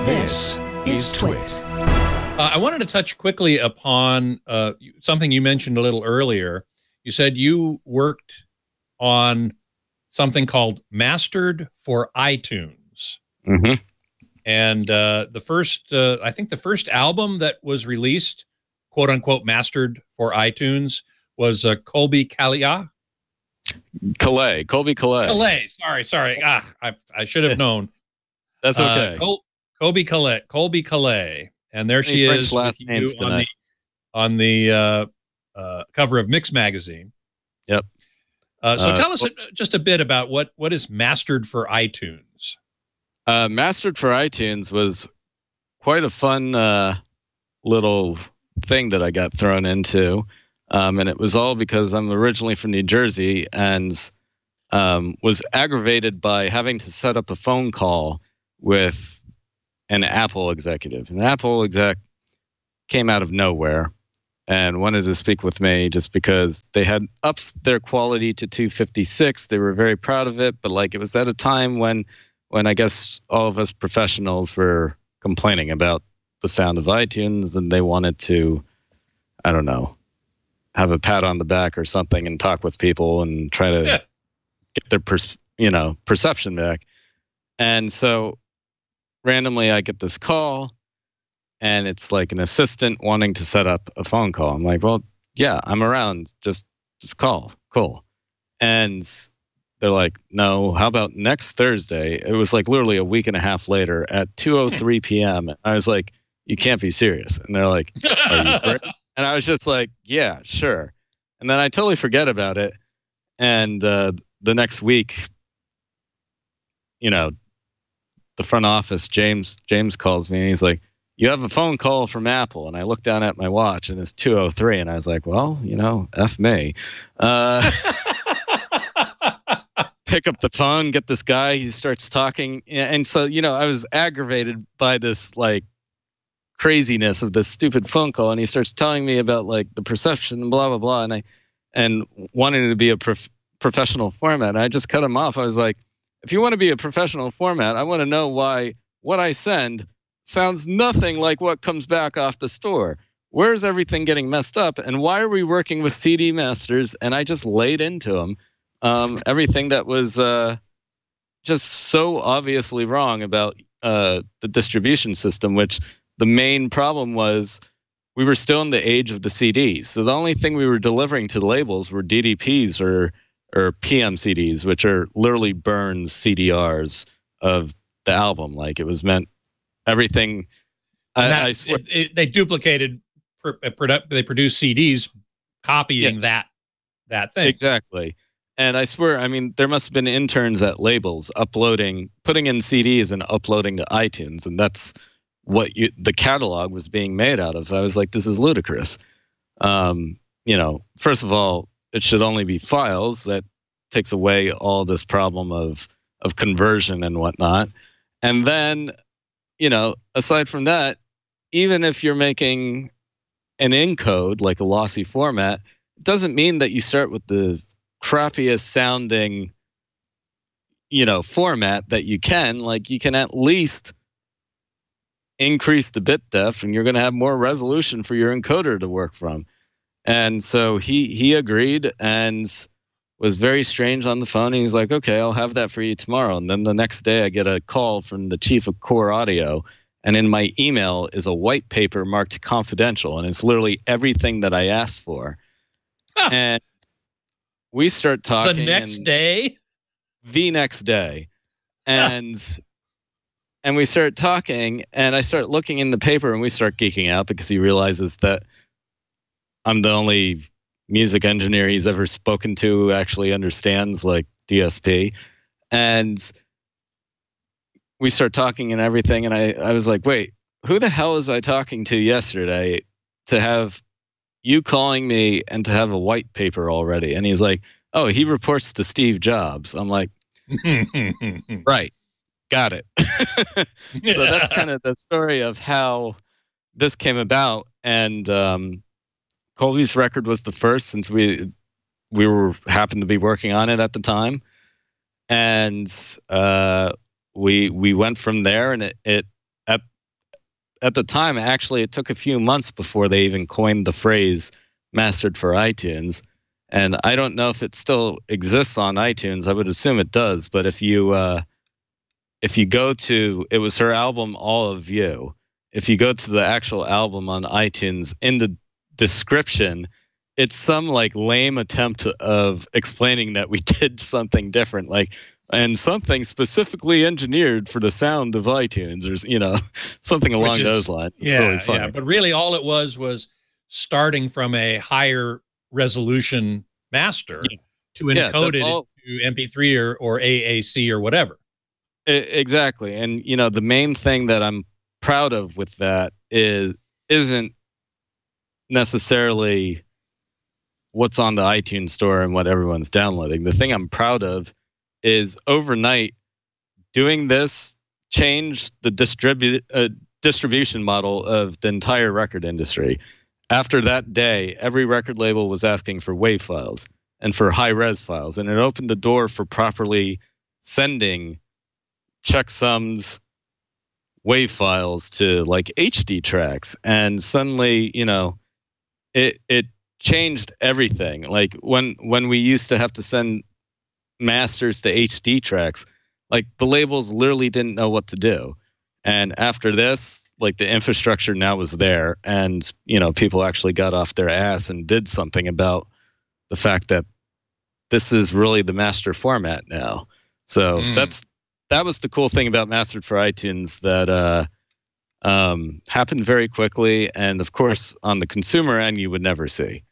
This is TWiT. I wanted to touch quickly upon something you mentioned a little earlier. You said you worked on something called Mastered for iTunes. Mm-hmm. And the first, I think the first album that was released, quote unquote, mastered for iTunes was Colbie Caillat. Colbie Caillat. Sorry. I should have known. That's okay. Colbie Caillat. And there she is with you on the cover of Mix magazine. Yep. So tell us just a bit about what is Mastered for iTunes. Mastered for iTunes was quite a fun little thing that I got thrown into. And it was all because I'm originally from New Jersey and was aggravated by having to set up a phone call with an Apple executive. An Apple exec came out of nowhere and wanted to speak with me just because they had upped their quality to 256. They were very proud of it, but like it was at a time when I guess all of us professionals were complaining about the sound of iTunes and they wanted to, I don't know, have a pat on the back or something and talk with people and try to get their perception back. And so randomly I get this call and it's like an assistant wanting to set up a phone call. I'm like, well, yeah, I'm around. Just call. Cool. And they're like, no, how about next Thursday? It was like literally a week and a half later at 2:03 p.m. I was like, you can't be serious. And they're like, are you sure? And I was just like, yeah, sure. And then I totally forget about it. And the next week, the front office, James calls me and he's like, you have a phone call from Apple. And I look down at my watch and it's 2:03. And I was like, well, F me. Pick up the phone, get this guy, he starts talking. And so, I was aggravated by this like craziness of this stupid phone call. And he starts telling me about like the perception and blah, blah, blah. And wanting it to be a professional format. And I just cut him off. I was like, if you want to be a professional format, I want to know why what I send sounds nothing like what comes back off the store. Where's everything getting messed up? And why are we working with CD masters? And I just laid into him everything that was just so obviously wrong about the distribution system, which the main problem was we were still in the age of the CDs. So the only thing we were delivering to the labels were DDPs or PMCDs, which are literally burned CDRs of the album. Like it was meant everything. I swear. They duplicated, they produced CDs copying that thing. Exactly. And I swear, I mean, there must have been interns at labels putting in CDs and uploading to iTunes. And that's what the catalog was being made out of. I was like, this is ludicrous. First of all, it should only be files. That takes away all this problem of conversion and whatnot. And then, aside from that, even if you're making an encode, like a lossy format, it doesn't mean that you start with the crappiest sounding, format that you can. Like you can at least increase the bit depth and you're going to have more resolution for your encoder to work from. And so he agreed and was very strange on the phone. And he's like, okay, I'll have that for you tomorrow. And then the next day I get a call from the chief of Core Audio. And in my email is a white paper marked confidential. And it's literally everything that I asked for. Huh. And we start talking. The next day? The next day. And we start talking and I start looking in the paper and we start geeking out because he realizes that I'm the only music engineer he's ever spoken to who actually understands like DSP. And we start talking and everything. And I was like, wait, who the hell was I talking to yesterday to have you calling me and to have a white paper already? And he's like, oh, he reports to Steve Jobs. I'm like, right. Got it. So that's kind of the story of how this came about. And Colbie's record was the first since we happened to be working on it at the time. And we went from there, and it at the time, actually, it took a few months before they even coined the phrase mastered for iTunes. And I don't know if it still exists on iTunes. I would assume it does. But if you go to, it was her album, All of You. If you go to the actual album on iTunes, in the description, it's some like lame attempt of explaining that we did something different, like, and something specifically engineered for the sound of iTunes, or something along those lines. Yeah, really funny. yeah. But really, all it was starting from a higher resolution master to encode it into MP3 or AAC or whatever. Exactly, and the main thing that I'm proud of with that isn't necessarily what's on the iTunes store and what everyone's downloading. The thing I'm proud of is overnight doing this changed the distribution model of the entire record industry. After that day, every record label was asking for WAV files and for high-res files, and it opened the door for properly sending checksums WAV files to like HD tracks. And suddenly, it changed everything. Like when we used to have to send masters to HD tracks, like the labels literally didn't know what to do. And after this, like the infrastructure now was there, and people actually got off their ass and did something about the fact that this is really the master format now. So that was the cool thing about Mastered for iTunes, that happened very quickly, and of course on the consumer end you would never see.